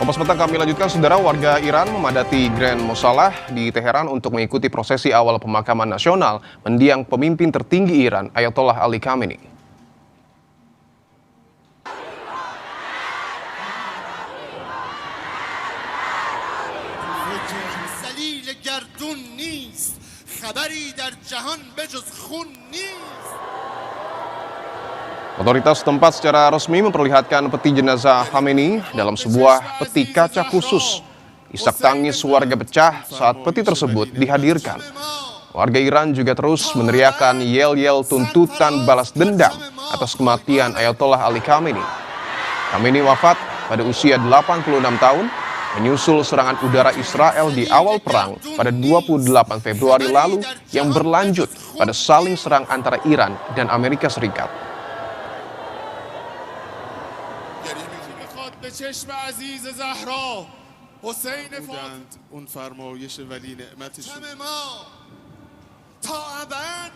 Kompas Petang kami lanjutkan, saudara. Warga Iran memadati Grand Mosalah di Teheran untuk mengikuti prosesi awal pemakaman nasional mendiang pemimpin tertinggi Iran, Ayatollah Ali Khamenei. Otoritas setempat secara resmi memperlihatkan peti jenazah Khamenei dalam sebuah peti kaca khusus. Isak tangis warga pecah saat peti tersebut dihadirkan. Warga Iran juga terus meneriakan yel-yel tuntutan balas dendam atas kematian Ayatollah Ali Khamenei. Khamenei wafat pada usia 86 tahun menyusul serangan udara Israel di awal perang pada 28 Februari lalu yang berlanjut pada saling serang antara Iran dan Amerika Serikat. به چشم عزیز زهرا حسین بودند اون فرمایش ولی نعمتشون ما تا ابد.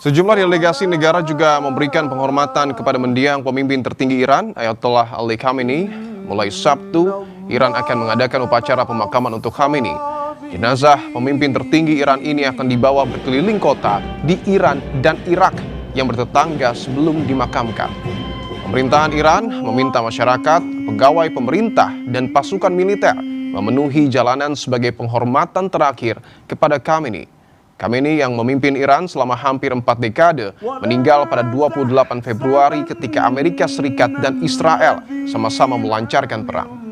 Sejumlah delegasi negara juga memberikan penghormatan kepada mendiang pemimpin tertinggi Iran, Ayatollah Ali Khamenei. Mulai Sabtu, Iran akan mengadakan upacara pemakaman untuk Khamenei. Jenazah pemimpin tertinggi Iran ini akan dibawa berkeliling kota di Iran dan Irak yang bertetangga sebelum dimakamkan. Pemerintahan Iran meminta masyarakat, pegawai pemerintah, dan pasukan militer memenuhi jalanan sebagai penghormatan terakhir kepada Khamenei. Khamenei yang memimpin Iran selama hampir 4 dekade meninggal pada 28 Februari ketika Amerika Serikat dan Israel sama-sama melancarkan perang.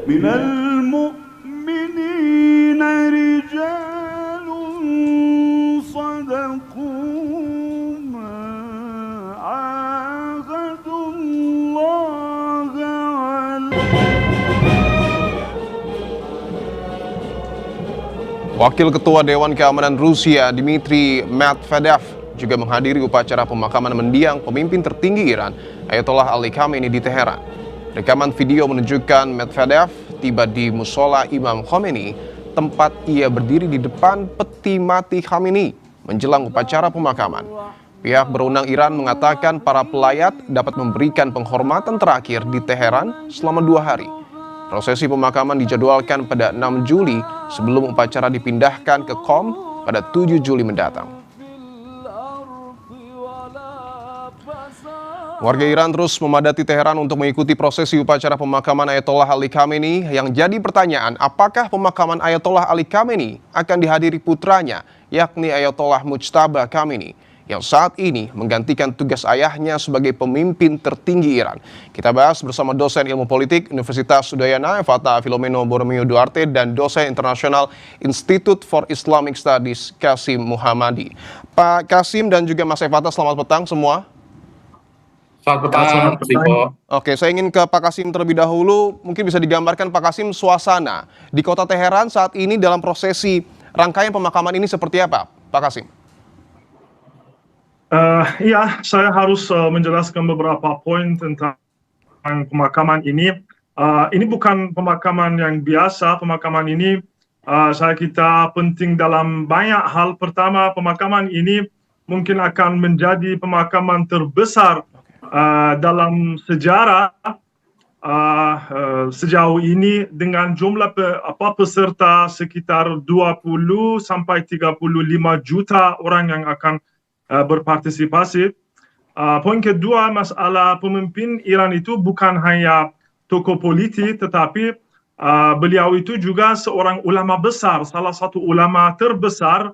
من المؤمنين رجال صدقوا ما عاهدوا الله عليه. Wakil Ketua Dewan Keamanan Rusia Dmitry Medvedev juga menghadiri upacara pemakaman mendiang pemimpin tertinggi Iran, Ayatollah Ali Khamenei di Teheran. Rekaman video menunjukkan Medvedev tiba di musola Imam Khomeini, tempat ia berdiri di depan peti mati Khamenei menjelang upacara pemakaman. Pihak berwenang Iran mengatakan para pelayat dapat memberikan penghormatan terakhir di Teheran selama 2 hari. Prosesi pemakaman dijadwalkan pada 6 Juli sebelum upacara dipindahkan ke Qom pada 7 Juli mendatang. Warga Iran terus memadati Teheran untuk mengikuti prosesi upacara pemakaman Ayatollah Ali Khamenei. Yang jadi pertanyaan, apakah pemakaman Ayatollah Ali Khamenei akan dihadiri putranya, yakni Ayatollah Mujtaba Khamenei, yang saat ini menggantikan tugas ayahnya sebagai pemimpin tertinggi Iran. Kita bahas bersama dosen ilmu politik Universitas Udayana, Fata Filomeno Borromeo Duarte, dan dosen internasional Institute for Islamic Studies, Qasim Muhammadi. Pak Qasim dan juga Mas Fata, selamat petang semua. Selamat petang, Oke, saya ingin ke Pak Qasim terlebih dahulu. Mungkin bisa digambarkan Pak Qasim suasana di kota Teheran saat ini dalam prosesi rangkaian pemakaman ini seperti apa, Pak Qasim? Ya, saya harus menjelaskan beberapa poin tentang pemakaman ini. Ini bukan pemakaman yang biasa. Pemakaman ini saya kira penting dalam banyak hal. Pertama, pemakaman ini mungkin akan menjadi pemakaman terbesar dalam sejarah sejauh ini dengan jumlah peserta sekitar 20 sampai 35 juta orang yang akan berpartisipasi. Poin kedua, masalah pemimpin Iran itu bukan hanya tokoh politik, tetapi beliau itu juga seorang ulama besar, salah satu ulama terbesar,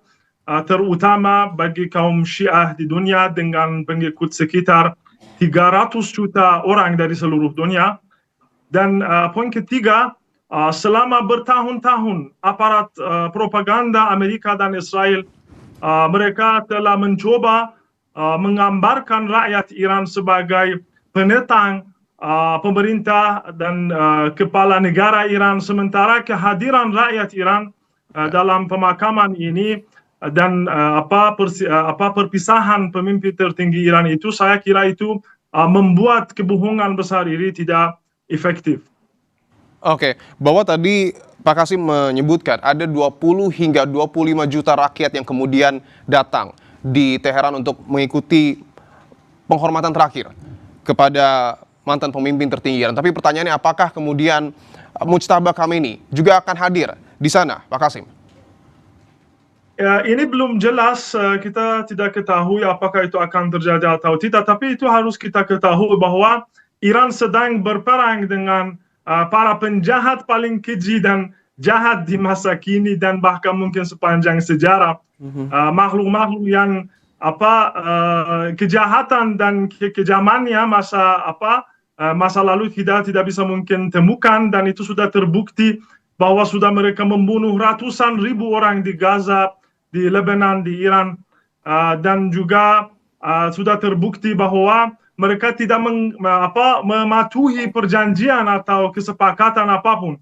terutama bagi kaum Syiah di dunia dengan pengikut sekitar 300 juta orang dari seluruh dunia. Dan poin ketiga, selama bertahun-tahun aparat propaganda Amerika dan Israel mereka telah mencoba menggambarkan rakyat Iran sebagai penentang pemerintah dan kepala negara Iran, sementara kehadiran rakyat Iran dalam pemakaman ini dan perpisahan pemimpin tertinggi Iran itu, saya kira itu membuat kebohongan besar ini tidak efektif. Oke, bahwa tadi Pak Kasim menyebutkan ada 20 hingga 25 juta rakyat yang kemudian datang di Teheran untuk mengikuti penghormatan terakhir kepada mantan pemimpin tertinggi Iran. Tapi pertanyaannya, apakah kemudian Mujtaba Khamenei juga akan hadir di sana, Pak Kasim? Ya, ini belum jelas, kita tidak ketahui apakah itu akan terjadi atau tidak, tapi itu harus kita ketahui bahwa Iran sedang berperang dengan para penjahat paling keji dan jahat di masa kini dan bahkan mungkin sepanjang sejarah. Makhluk-makhluk yang kejahatan dan kejamannya masa lalu tidak bisa mungkin temukan, dan itu sudah terbukti bahwa sudah mereka membunuh ratusan ribu orang di Gaza, di Lebanon, di Iran, dan juga sudah terbukti bahwa mereka tidak mematuhi perjanjian atau kesepakatan apapun,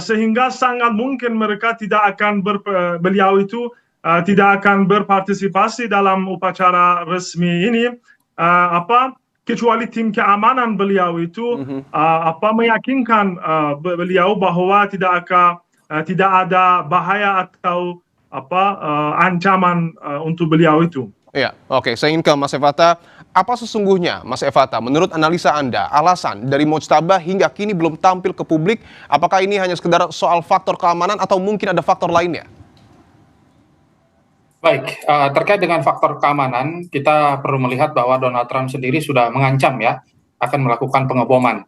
sehingga sangat mungkin mereka tidak akan beliau itu tidak akan berpartisipasi dalam upacara resmi ini, kecuali tim keamanan beliau itu meyakinkan beliau bahwa tidak ada bahaya atau ancaman untuk beliau itu. Iya, oke. Saya ingin ke Mas Efata. Apa sesungguhnya, Mas Efata, menurut analisa Anda, alasan dari Mujtaba hingga kini belum tampil ke publik? Apakah ini hanya sekedar soal faktor keamanan atau mungkin ada faktor lainnya? Baik, terkait dengan faktor keamanan, kita perlu melihat bahwa Donald Trump sendiri sudah mengancam ya akan melakukan pengeboman.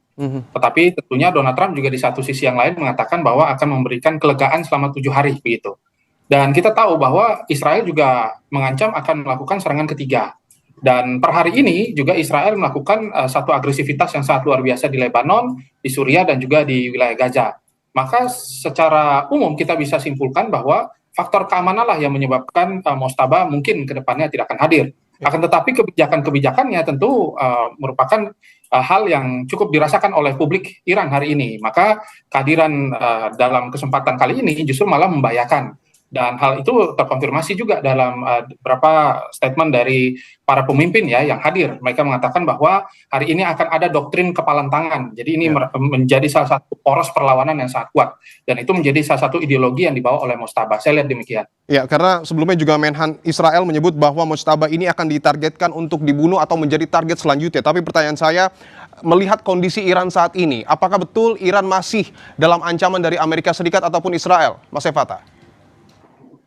Tetapi tentunya Donald Trump juga di satu sisi yang lain mengatakan bahwa akan memberikan kelegaan selama 7 hari begitu. Dan kita tahu bahwa Israel juga mengancam akan melakukan serangan ketiga. Dan per hari ini juga Israel melakukan satu agresivitas yang sangat luar biasa di Lebanon, di Suriah, dan juga di wilayah Gaza. Maka secara umum kita bisa simpulkan bahwa faktor keamanan lah yang menyebabkan Mujtaba mungkin ke depannya tidak akan hadir. Akan tetapi kebijakan-kebijakannya tentu merupakan hal yang cukup dirasakan oleh publik Iran hari ini. Maka kehadiran dalam kesempatan kali ini justru malah membahayakan. Dan hal itu terkonfirmasi juga dalam beberapa statement dari para pemimpin ya yang hadir. Mereka mengatakan bahwa hari ini akan ada doktrin kepalan tangan. Jadi ini menjadi salah satu poros perlawanan yang sangat kuat. Dan itu menjadi salah satu ideologi yang dibawa oleh Mujtaba. Saya lihat demikian. Ya, karena sebelumnya juga Menhan Israel menyebut bahwa Mujtaba ini akan ditargetkan untuk dibunuh atau menjadi target selanjutnya. Tapi pertanyaan saya, melihat kondisi Iran saat ini, apakah betul Iran masih dalam ancaman dari Amerika Serikat ataupun Israel, Mas Efata?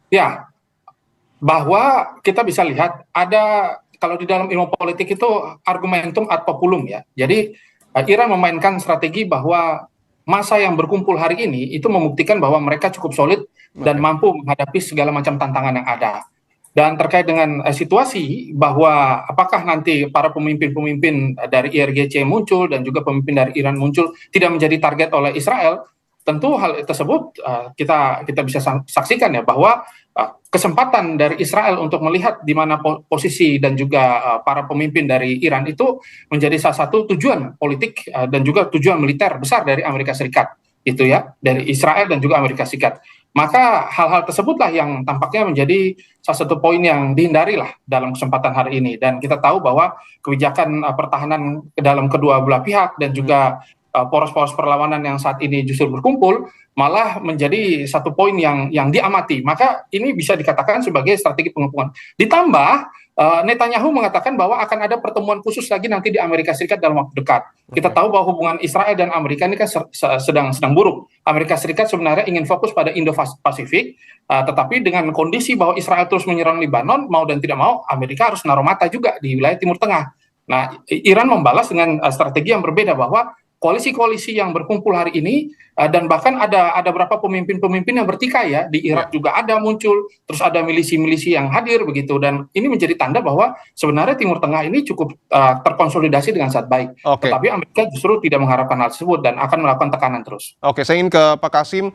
Ya, bahwa kita bisa lihat ada, kalau di dalam ilmu politik itu argumentum ad populum ya. Jadi Iran memainkan strategi bahwa masa yang berkumpul hari ini itu membuktikan bahwa mereka cukup solid dan mampu menghadapi segala macam tantangan yang ada. Dan terkait dengan situasi bahwa apakah nanti para pemimpin-pemimpin dari IRGC muncul dan juga pemimpin dari Iran muncul tidak menjadi target oleh Israel, tentu hal tersebut kita bisa saksikan ya bahwa kesempatan dari Israel untuk melihat di mana posisi dan juga para pemimpin dari Iran itu menjadi salah satu tujuan politik dan juga tujuan militer besar dari Amerika Serikat itu ya, dari Israel dan juga Amerika Serikat. Maka hal-hal tersebutlah yang tampaknya menjadi salah satu poin yang dihindari lah dalam kesempatan hari ini. Dan kita tahu bahwa kebijakan pertahanan dalam kedua belah pihak dan juga poros-poros perlawanan yang saat ini justru berkumpul malah menjadi satu poin yang diamati. Maka ini bisa dikatakan sebagai strategi pengepungan. Ditambah Netanyahu mengatakan bahwa akan ada pertemuan khusus lagi nanti di Amerika Serikat dalam waktu dekat. Kita tahu bahwa hubungan Israel dan Amerika ini kan sedang buruk. Amerika Serikat sebenarnya ingin fokus pada Indo-Pasifik, tetapi dengan kondisi bahwa Israel terus menyerang Lebanon, mau dan tidak mau Amerika harus naruh mata juga di wilayah Timur Tengah. Nah, Iran membalas dengan strategi yang berbeda bahwa koalisi-koalisi yang berkumpul hari ini dan bahkan ada beberapa pemimpin-pemimpin yang bertikai ya di Irak juga ada muncul, terus ada milisi-milisi yang hadir begitu, dan ini menjadi tanda bahwa sebenarnya Timur Tengah ini cukup terkonsolidasi dengan sangat baik. Tetapi Amerika justru tidak mengharapkan hal tersebut dan akan melakukan tekanan terus. Oke, saya ingin ke Pak Kasim.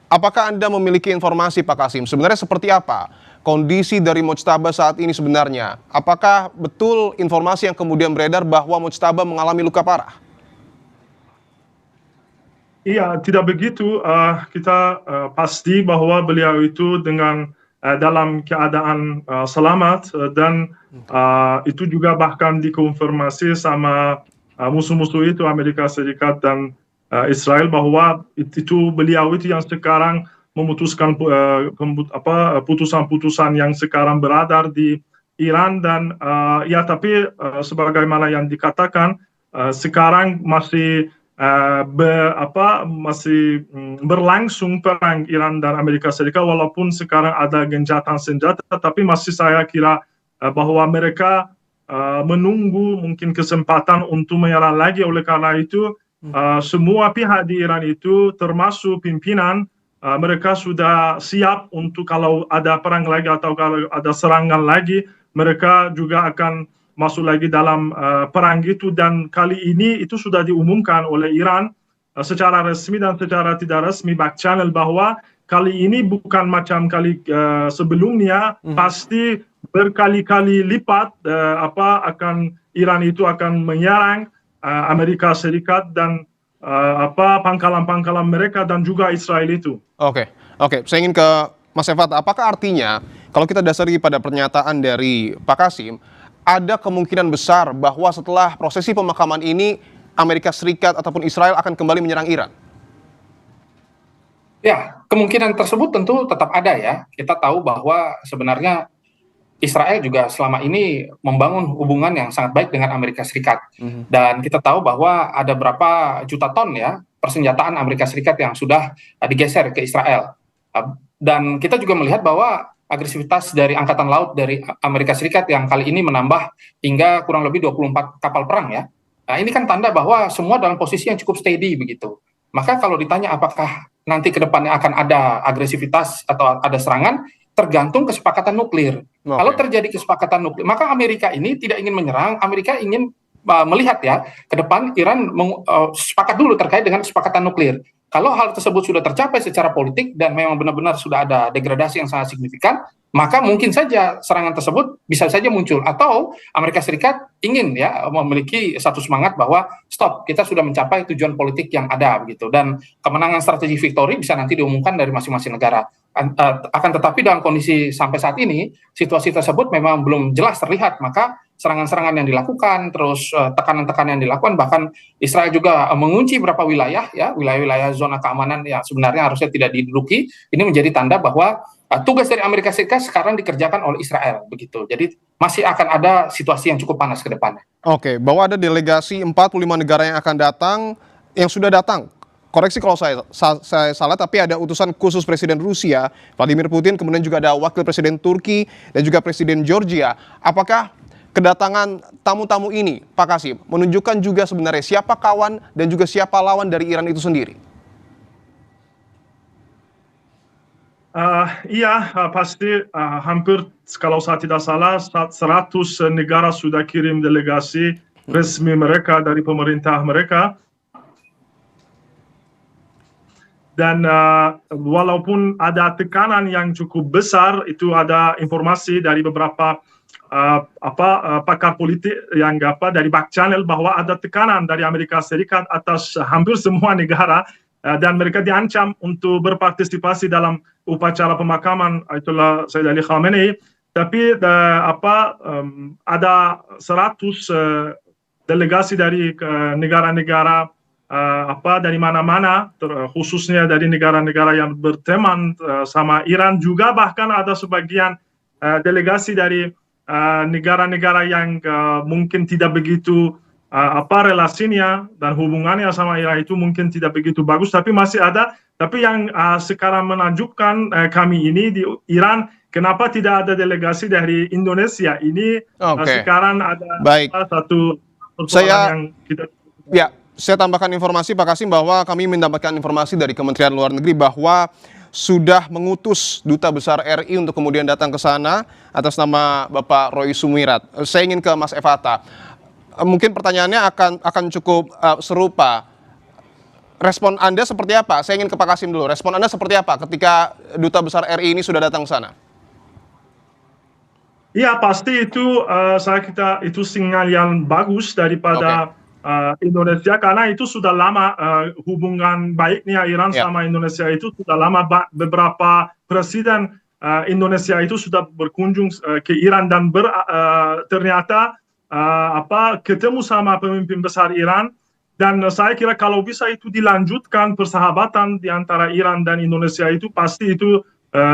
Apakah Anda memiliki informasi, Pak Kasim, sebenarnya seperti apa kondisi dari Mujtaba saat ini sebenarnya? Apakah betul informasi yang kemudian beredar bahwa Mujtaba mengalami luka parah? Iya, tidak begitu. Kita pasti bahwa beliau itu dalam keadaan selamat, dan itu juga bahkan dikonfirmasi sama musuh-musuh itu Amerika Serikat dan Israel, bahwa itu beliau itu yang sekarang memutuskan putusan-putusan yang sekarang beredar di Iran. Dan ya, tapi sebagaimana yang dikatakan, sekarang masih masih berlangsung perang Iran dan Amerika Serikat, walaupun sekarang ada gencatan senjata, tapi masih saya kira bahwa mereka menunggu mungkin kesempatan untuk menyerang lagi. Oleh karena itu semua pihak di Iran itu, termasuk pimpinan, mereka sudah siap untuk kalau ada perang lagi atau kalau ada serangan lagi, mereka juga akan masuk lagi dalam perang itu. Dan kali ini itu sudah diumumkan oleh Iran secara resmi dan secara tidak resmi, back channel, bahwa kali ini bukan macam kali sebelumnya, pasti berkali-kali lipat akan Iran itu akan menyerang Amerika Serikat dan pangkalan-pangkalan mereka dan juga Israel itu. Oke, saya ingin ke Mas Efat. Apakah artinya kalau kita dasari pada pernyataan dari Pak Kasim, ada kemungkinan besar bahwa setelah prosesi pemakaman ini Amerika Serikat ataupun Israel akan kembali menyerang Iran? Ya, kemungkinan tersebut tentu tetap ada ya. Kita tahu bahwa sebenarnya Israel juga selama ini membangun hubungan yang sangat baik dengan Amerika Serikat. Dan kita tahu bahwa ada berapa juta ton ya persenjataan Amerika Serikat yang sudah digeser ke Israel. Dan kita juga melihat bahwa agresivitas dari Angkatan Laut dari Amerika Serikat yang kali ini menambah hingga kurang lebih 24 kapal perang ya. Nah, ini kan tanda bahwa semua dalam posisi yang cukup steady begitu. Maka kalau ditanya apakah nanti ke depannya akan ada agresivitas atau ada serangan, tergantung kesepakatan nuklir. Kalau terjadi kesepakatan nuklir, maka Amerika ini tidak ingin menyerang, Amerika ingin melihat ya, ke depan Iran sepakat dulu terkait dengan kesepakatan nuklir. Kalau hal tersebut sudah tercapai secara politik dan memang benar-benar sudah ada degradasi yang sangat signifikan, maka mungkin saja serangan tersebut bisa saja muncul. Atau Amerika Serikat ingin ya memiliki satu semangat bahwa stop, kita sudah mencapai tujuan politik yang ada begitu. Dan kemenangan strategi victory bisa nanti diumumkan dari masing-masing negara. Akan tetapi dalam kondisi sampai saat ini, situasi tersebut memang belum jelas terlihat, maka serangan-serangan yang dilakukan, terus tekanan-tekanan yang dilakukan, bahkan Israel juga mengunci beberapa wilayah, ya wilayah-wilayah zona keamanan yang sebenarnya harusnya tidak diduduki. Ini menjadi tanda bahwa tugas dari Amerika Serikat sekarang dikerjakan oleh Israel, begitu. Jadi masih akan ada situasi yang cukup panas ke depannya. Oke, bahwa ada delegasi 45 negara yang akan datang, yang sudah datang. Koreksi kalau saya salah, tapi ada utusan khusus Presiden Rusia, Vladimir Putin, kemudian juga ada Wakil Presiden Turki, dan juga Presiden Georgia. Apakah kedatangan tamu-tamu ini, Pak Kasim, menunjukkan juga sebenarnya siapa kawan dan juga siapa lawan dari Iran itu sendiri? Iya, pasti hampir kalau saya tidak salah 100 negara sudah kirim delegasi resmi mereka dari pemerintah mereka. Dan walaupun ada tekanan yang cukup besar, itu ada informasi dari beberapa pakar politik yang dari back channel bahwa ada tekanan dari Amerika Serikat atas hampir semua negara, dan mereka diancam untuk berpartisipasi dalam upacara pemakaman Ayatollah Sayyid Ali Khamenei. Tapi ada 100 delegasi dari negara-negara dari mana-mana, khususnya dari negara-negara yang berteman sama Iran juga. Bahkan ada sebagian delegasi dari negara-negara yang mungkin tidak begitu relasinya dan hubungannya sama Iran itu mungkin tidak begitu bagus, tapi masih ada. Tapi yang sekarang menakjubkan kami ini di Iran, kenapa tidak ada delegasi dari Indonesia ini? Sekarang ada satu persoalan yang kita... Ya, saya tambahkan informasi Pak Kasim bahwa kami mendapatkan informasi dari Kementerian Luar Negeri bahwa sudah mengutus Duta Besar RI untuk kemudian datang ke sana atas nama Bapak Roy Sumirat. Saya ingin ke Mas Efata. Mungkin pertanyaannya akan cukup serupa. Respon Anda seperti apa? Saya ingin ke Pak Kasim dulu. Respon Anda seperti apa ketika Duta Besar RI ini sudah datang ke sana? Iya, pasti itu saya kira itu sinyal yang bagus daripada Indonesia, karena itu sudah lama hubungan baiknya Iran sama Indonesia itu sudah lama. Beberapa presiden Indonesia itu sudah berkunjung ke Iran dan ternyata ketemu sama pemimpin besar Iran Dan saya kira kalau bisa itu dilanjutkan persahabatan di antara Iran dan Indonesia itu pasti itu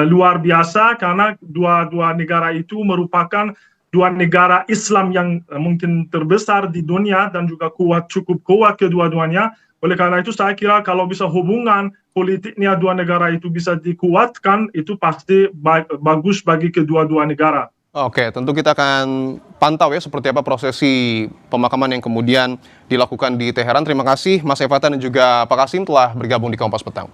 luar biasa, karena dua negara itu merupakan dua negara Islam yang mungkin terbesar di dunia dan juga cukup kuat kedua-duanya. Oleh karena itu saya kira kalau bisa hubungan politiknya dua negara itu bisa dikuatkan, itu pasti bagus bagi kedua-dua negara. Oke, tentu kita akan pantau ya seperti apa prosesi pemakaman yang kemudian dilakukan di Teheran. Terima kasih Mas Evatan dan juga Pak Kasim telah bergabung di Kompas Petang.